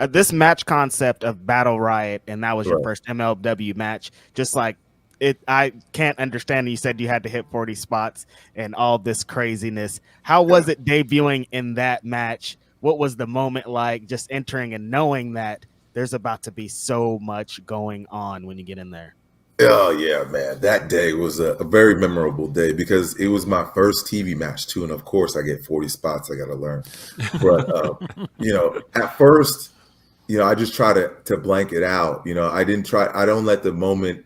this match concept of Battle Riot, and that was your Right. first MLW match. Just like it, I can't understand. You said you had to hit 40 spots and all this craziness. How was it debuting in that match? What was the moment like? Just entering and knowing that there's about to be so much going on when you get in there. Oh yeah, man. That day was a very memorable day because it was my first TV match too, and of course I get 40 spots. I got to learn, but at first, I just try to blank it out. I didn't try. I don't let the moment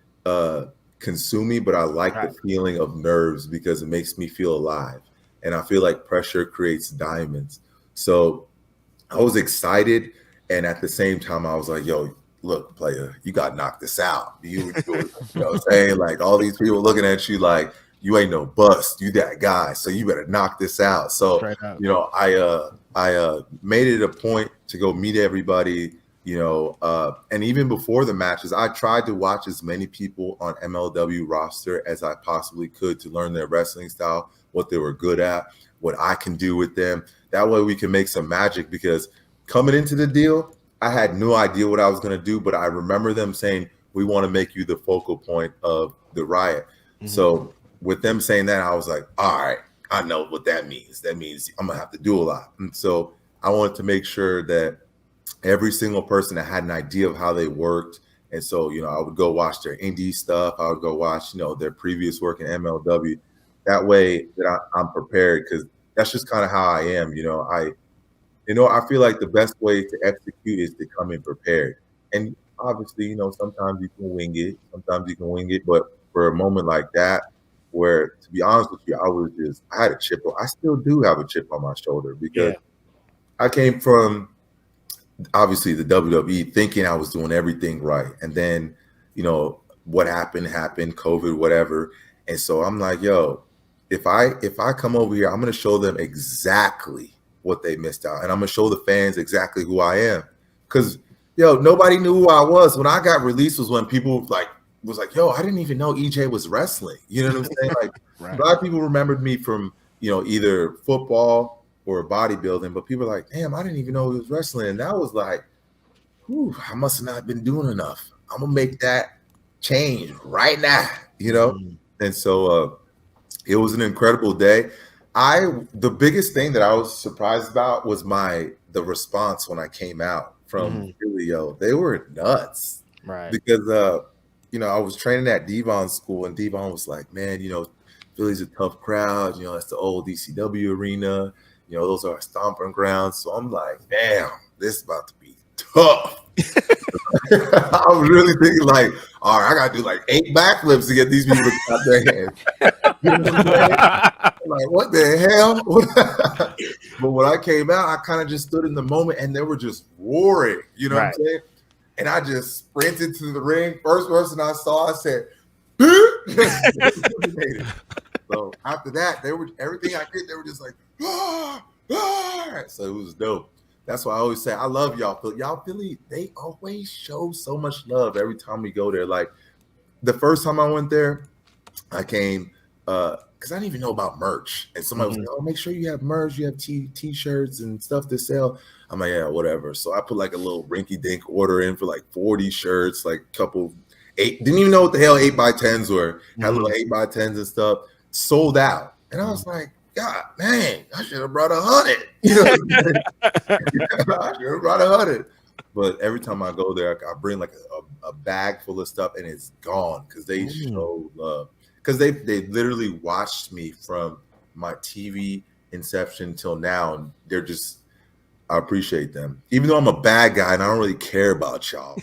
consume me, but I like Right. the feeling of nerves because it makes me feel alive, and I feel like pressure creates diamonds. So I was excited, and at the same time, I was like, "Yo, look, player, you got to knock this out. You know what I'm saying? Like all these people looking at you like you ain't no bust. You that guy, so you better knock this out." So Straight up. I made it a point to go meet everybody. And even before the matches, I tried to watch as many people on MLW roster as I possibly could to learn their wrestling style, what they were good at, what I can do with them. That way we can make some magic because coming into the deal, I had no idea what I was going to do, but I remember them saying, we want to make you the focal point of the Riot. So with them saying that, I was like, all right, I know what that means. That means I'm going to have to do a lot. And so I wanted to make sure that every single person that had an idea of how they worked. And so, I would go watch their indie stuff. I would go watch, their previous work in MLW. That way that I'm prepared because that's just kind of how I am. I feel like the best way to execute is to come in prepared. And obviously, sometimes you can wing it. Sometimes you can wing it. But for a moment like that, where to be honest with you, I had a chip. I still do have a chip on my shoulder because I came from obviously the WWE thinking I was doing everything right. And then, what happened, COVID, whatever. And so I'm like, yo, if I come over here, I'm going to show them exactly what they missed out. And I'm going to show the fans exactly who I am. Because, nobody knew who I was. When I got released was when people was like, yo, I didn't even know EJ was wrestling. You know what I'm saying? Like Right. a lot of people remembered me from, either football or bodybuilding, but people are like, damn, I didn't even know he was wrestling. And that was like, whew, I must have not been doing enough. I'm going to make that change right now, And so it was an incredible day. The biggest thing that I was surprised about was the response when I came out from Philly. They were nuts. Right. Because I was training at Devon's school, and Devon was like, man, Philly's a tough crowd, that's the old DCW arena, those are our stomping grounds. So I'm like, damn, this is about to be tough. I was really thinking like, all right, I gotta do like 8 backflips to get these people to clap their hands. You know what I'm saying? Like, what the hell? But when I came out, I kind of just stood in the moment and they were just roaring, you know what I'm saying? And I just sprinted to the ring. First person I saw, I said, so after that, everything I did, they were just like, ah, ah. So it was dope. That's why I always say I love y'all. Y'all Philly, they always show so much love every time we go there. Like the first time I went there, I came because I didn't even know about merch. And somebody was like, oh, make sure you have merch, you have t-shirts and stuff to sell. I'm like, yeah, whatever. So I put like a little rinky-dink order in for like 40 shirts, like a couple 8, didn't even know what the hell 8x10s were. Had little 8x10s and stuff. Sold out. And I was like, God, man, I should have brought 100. I should have brought 100. But every time I go there, I bring like a bag full of stuff, and it's gone because they show love. Because they literally watched me from my TV inception till now, and I appreciate them. Even though I'm a bad guy and I don't really care about y'all,